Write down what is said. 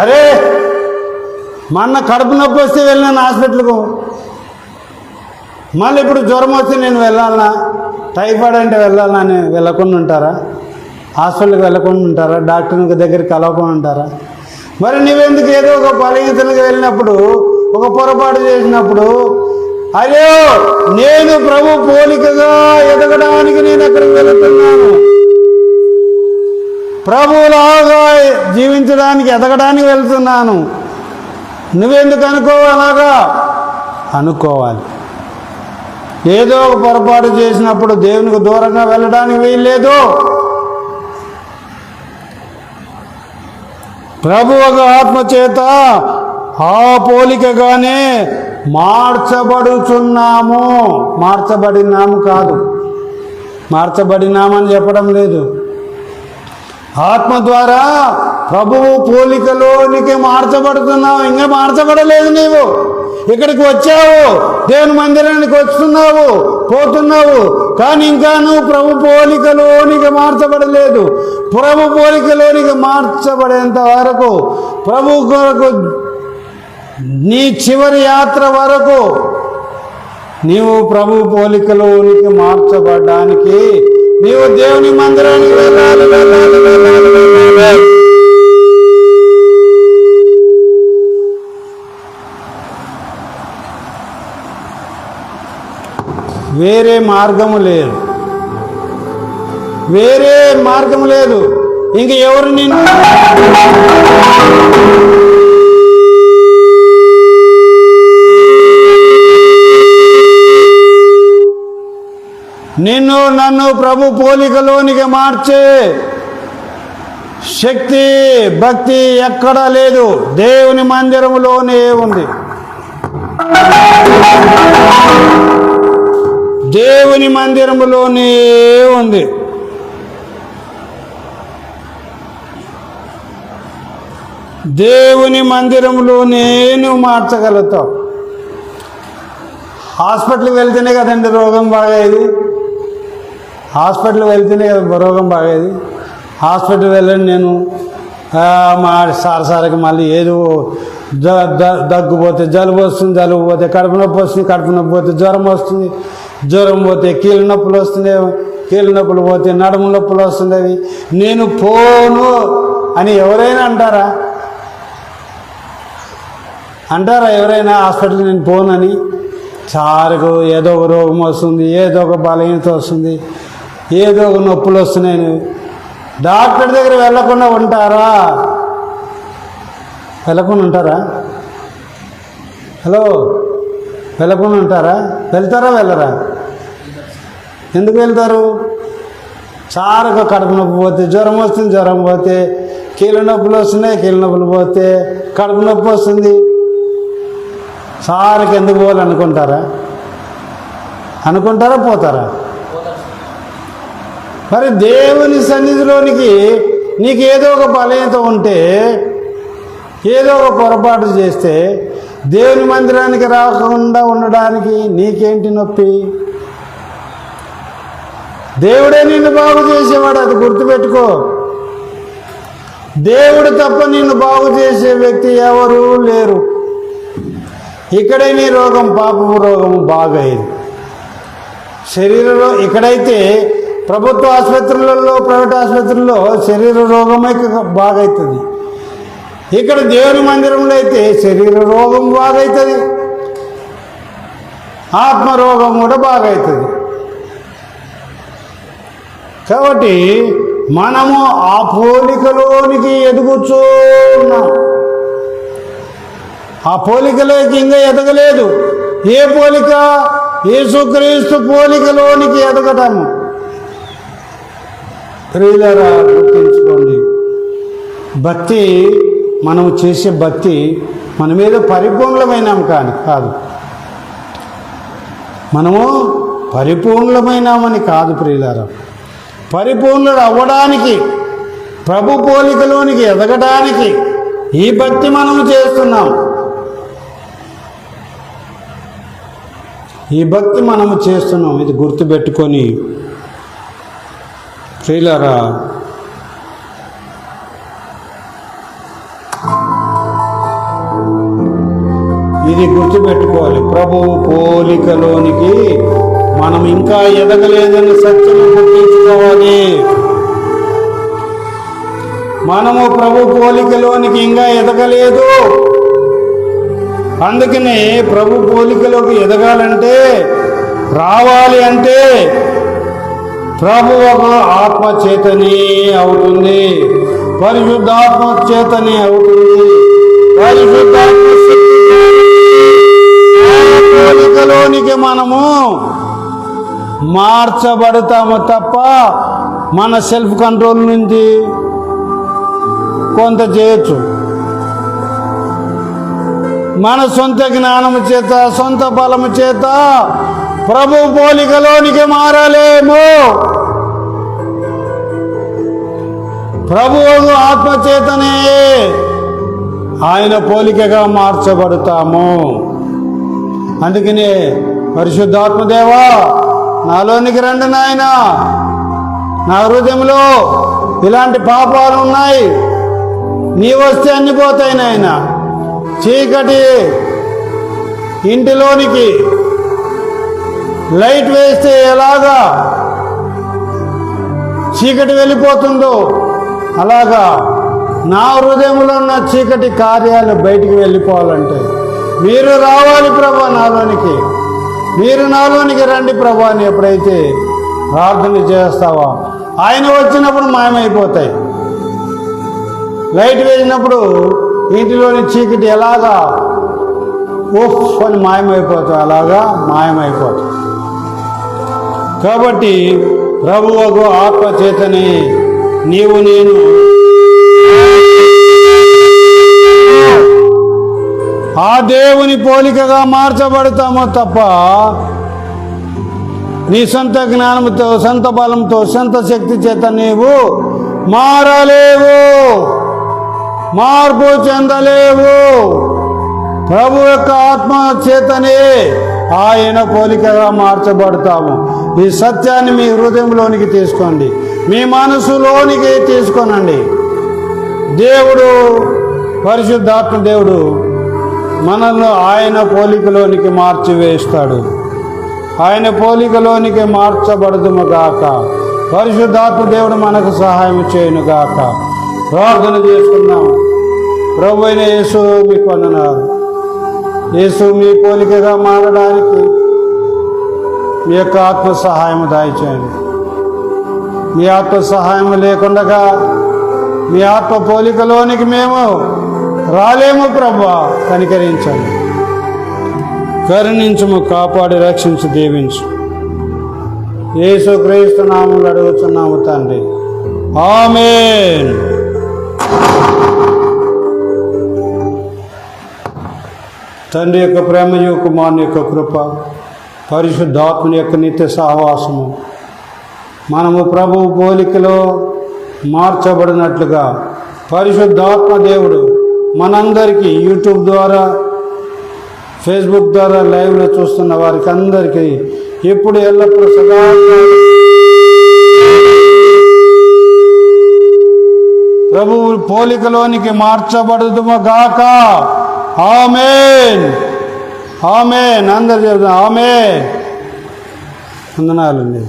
అరే మొన్న కడుపు నొప్పి వస్తే వెళ్ళినాను హాస్పిటల్కు, మళ్ళీ ఇప్పుడు జ్వరం వస్తే నేను వెళ్ళాలనా, టైఫాయిడ్ అంటే వెళ్ళాలనా అని వెళ్ళకుండా ఉంటారా? హాస్పిటల్కి వెళ్ళకుండా ఉంటారా? డాక్టర్ దగ్గరికి కలవకుండా ఉంటారా? మరి నువ్వెందుకు ఏదో ఒక బలహీనతలకు వెళ్ళినప్పుడు, ఒక పొరపాటు చేసినప్పుడు, అయ్యో నేను ప్రభు పోలికగా ఎదగడానికి నేను అక్కడికి వెళుతున్నాను, ప్రభువులాగా జీవించడానికి ఎదగడానికి వెళ్తున్నాను, నువ్వెందుకు అనుకోవాలాగా అనుకోవాలి. ఏదో ఒక పొరపాటు చేసినప్పుడు దేవునికి దూరంగా వెళ్ళడానికి వీల్లేదు. ప్రభు ఒక ఆత్మ చేత ఆ పోలికగానే మార్చబడుచున్నాము. మార్చబడినాము కాదు, మార్చబడినామని చెప్పడం లేదు. ఆత్మ ద్వారా ప్రభువు పోలికలోనికి మార్చబడుతున్నావు. ఇంకా మార్చబడలేదు. నీవు ఇక్కడికి వచ్చావు, దేవుని మందిరానికి వస్తున్నావు, పోతున్నావు, కానీ ఇంకా నువ్వు ప్రభు పోలికలోనికి మార్చబడలేదు. ప్రభు పోలికలోనికి మార్చబడేంత వరకు, ప్రభు కొరకు నీ చివరి యాత్ర వరకు నీవు ప్రభు పోలికలోనికి మార్చబడడానికి నీవు దేవుని మందిరానికి వెళ్ళాలి, వెళ్ళాలి, వెళ్ళాలి, వెళ్ళాలి. వేరే మార్గము లేదు, వేరే మార్గము లేదు. ఇంక ఎవరు నిన్ను నన్ను ప్రభు పోలికలోనికి మార్చే శక్తి, భక్తి ఎక్కడా లేదు, దేవుని మందిరములోనే ఉంది. దేవుని మందిరములోనే ఉంది. దేవుని మందిరంలోనే నువ్వు మార్చగలుగుతావు. హాస్పిటల్కి వెళ్తేనే కదండి రోగం బాగేది. హాస్పిటల్కి వెళ్తేనే కదా రోగం బాగేది. హాస్పిటల్ వెళ్ళండి, నేను మా సారికి మళ్ళీ ఏదో దగ్గుపోతే జలుబు వస్తుంది, జలుబు పోతే కడుపు నొప్పి వస్తుంది, కడుపు నొప్పి పోతే జ్వరం వస్తుంది, జ్వరం పోతే కీళ్ళ నొప్పులు వస్తున్నాయి, కీళ్ళ నొప్పులు పోతే నడుము నొప్పులు వస్తుండేవి. నేను పోను అని ఎవరైనా అంటారా? అంటారా ఎవరైనా హాస్పిటల్ నేను పోనని? సారుకు ఏదో ఒక రోగం వస్తుంది, ఏదో ఒక బలహీనత వస్తుంది, ఏదో ఒక నొప్పులు వస్తున్నాయి. డాక్టర్ దగ్గర వెళ్ళకుండా ఉంటారా? వెళ్ళకుండా ఉంటారా? హలో, వెళ్ళకుండా ఉంటారా? వెళ్తారా వెళ్ళరా? ఎందుకు వెళ్తారు? సారుకు కడుపు నొప్పి పోతే జ్వరం వస్తుంది, జ్వరం పోతే కీళ్ళ నొప్పులు వస్తున్నాయి, కీళ్ళ నొప్పులు పోతే కడుపు నొప్పి వస్తుంది. సారుకి ఎందుకు పోవాలనుకుంటారా? అనుకుంటారా? పోతారా? మరి దేవుని సన్నిధిలోనికి నీకు ఏదో ఒక బలహీనత ఉంటే, ఏదో ఒక పొరపాటు చేస్తే దేవుని మందిరానికి రాకుండా ఉండడానికి నీకేంటి నొప్పి? దేవుడే నిన్ను బాగు చేసేవాడు, అది గుర్తుపెట్టుకో. దేవుడు తప్ప నిన్ను బాగు చేసే వ్యక్తి ఎవరూ లేరు. ఇక్కడే నీ రోగం, పాపపు రోగము బాగైంది. శరీరంలో ఇక్కడైతే ప్రభుత్వ ఆసుపత్రులలో, ప్రైవేట్ ఆసుపత్రుల్లో శరీర రోగమే బాగవుతుంది. ఇక్కడ దేవుని మందిరంలో అయితే శరీర రోగం బాగవుతుంది, ఆత్మరోగం కూడా బాగవుతుంది. కాబట్టి మనము ఆ పోలికలోనికి ఎదుగుచున్నాం. ఆ పోలికలోకి ఇంకా ఎదగలేదు. ఏ పోలిక? యేసుక్రీస్తు పోలికలోనికి ఎదగటము. ప్రియులారా, గుర్తుంచుకోండి, భక్తి, మనము చేసే భక్తి మన మీద పరిపూర్ణమైనాం కాదు. మనము పరిపూర్ణమైనామని కాదు ప్రియులారా. పరిపూర్ణుడు అవ్వడానికి, ప్రభు పోలికలోనికి ఎదగడానికి ఈ భక్తి మనము చేస్తున్నాం. ఈ భక్తి మనము చేస్తున్నాం. ఇది గుర్తుపెట్టుకొని ప్రియులారా, ఇది గుర్తుపెట్టుకోవాలి. ప్రభువు పోలికలోనికి మనం ఇంకా ఎదగలేదని సత్యం గుర్తించుకోవాలి. మనము ప్రభు పోలికలోనికి ఇంకా ఎదగలేదు. అందుకనే ప్రభు పోలికలోకి ఎదగాలంటే, రావాలి అంటే ప్రభు ఒక ఆత్మ చేతనే అవుతుంది, పరిశుద్ధాత్మ చేతనే అవుతుంది. పరిశుద్ధాత్మ పోలికలోనికి మనము మార్చబడతాము తప్ప మన సెల్ఫ్ కంట్రోల్ నుంచి కొంత చేయొచ్చు. మన సొంత జ్ఞానము చేత, సొంత బలము చేత ప్రభు పోలికలోనికి మారలేము. ప్రభువు ఆత్మచేతనే ఆయన పోలికగా మార్చబడతాము. అందుకనే పరిశుద్ధాత్మదేవా, నాలోనికి రండి నాయన, నా హృదయంలో ఇలాంటి పాపాలు ఉన్నాయి, నీ వస్తే అన్ని పోతాయి నాయన. చీకటి ఇంటిలోనికి లైట్ వేస్తే ఎలాగా చీకటి వెళ్ళిపోతుందో అలాగా నా హృదయంలో ఉన్న చీకటి కార్యాలు బయటికి వెళ్ళిపోవాలంటే మీరు రావాలి ప్రభా నాలోనికి. మీరు నాలోనికి రండి ప్రభా అని ఎప్పుడైతే ప్రార్థన చేస్తావా, ఆయన వచ్చినప్పుడు మాయమైపోతాయి. లైట్ వేసినప్పుడు ఇంటిలోని చీకటి ఎలాగా ఉఫ్ అని మాయమైపోతాయి, అలాగా మాయమైపోతాయి. కాబట్టి ప్రభువుకు ఆత్మ చేతనే నీవు నేను ఆ దేవుని పోలికగా మార్చబడతామో తప్ప నీ సొంత జ్ఞానంతో, సొంత బలంతో, సొంత శక్తి చేత నీవు మారలేవు, మార్పు చెందలేవు. ప్రభు యొక్క ఆత్మ చేతనే ఆయన పోలికగా మార్చబడతాము. ఈ సత్యాన్ని మీ హృదయంలోనికి తీసుకోండి, మీ మనసులోనికి తీసుకోనండి. దేవుడు, పరిశుద్ధాత్మ దేవుడు మనల్ని ఆయన పోలికలోనికి మార్చివేస్తాడు. ఆయన పోలికలోనికి మార్చబడదుము గాక. పరిశుద్ధాత్మ దేవుడు మనకు సహాయం చేయను గాక. ప్రార్థన చేసుకున్నాం. ప్రభు అయిన యేసు మీకు వందనాలు. యేసు మీ పోలికగా మారడానికి మీ యొక్క ఆత్మ సహాయం దయచేయండి. మీ ఆత్మ సహాయం లేకుండా మీ ఆత్మ పోలికలోనికి మేము రాలేము ప్రభువా. కనికరించండి, కరుణించుము, కాపాడి రక్షించి దీవించు. యేసు క్రీస్తు నామములో అడుగుచున్నాము తండ్రి, ఆమేన్. తండ్రి యొక్క ప్రేమయు, కుమారుని యొక్క కృప, పరిశుద్ధాత్మని యొక్క నిత్య సహవాసము మనము ప్రభువు పోలికలో మార్చబడినట్లుగా పరిశుద్ధాత్మ దేవుడు మనందరికీ యూట్యూబ్ ద్వారా, ఫేస్బుక్ ద్వారా లైవ్లో చూస్తున్న వారికి అందరికీ ఇప్పుడు ఎల్లప్పుడూ సదా ప్రభువు పోలికలోనికి మార్చబడుదుము గాక. ఆమేన్, ఆమేన్. అందరు చెప్తాం ఆమేన్. వందనాలండి.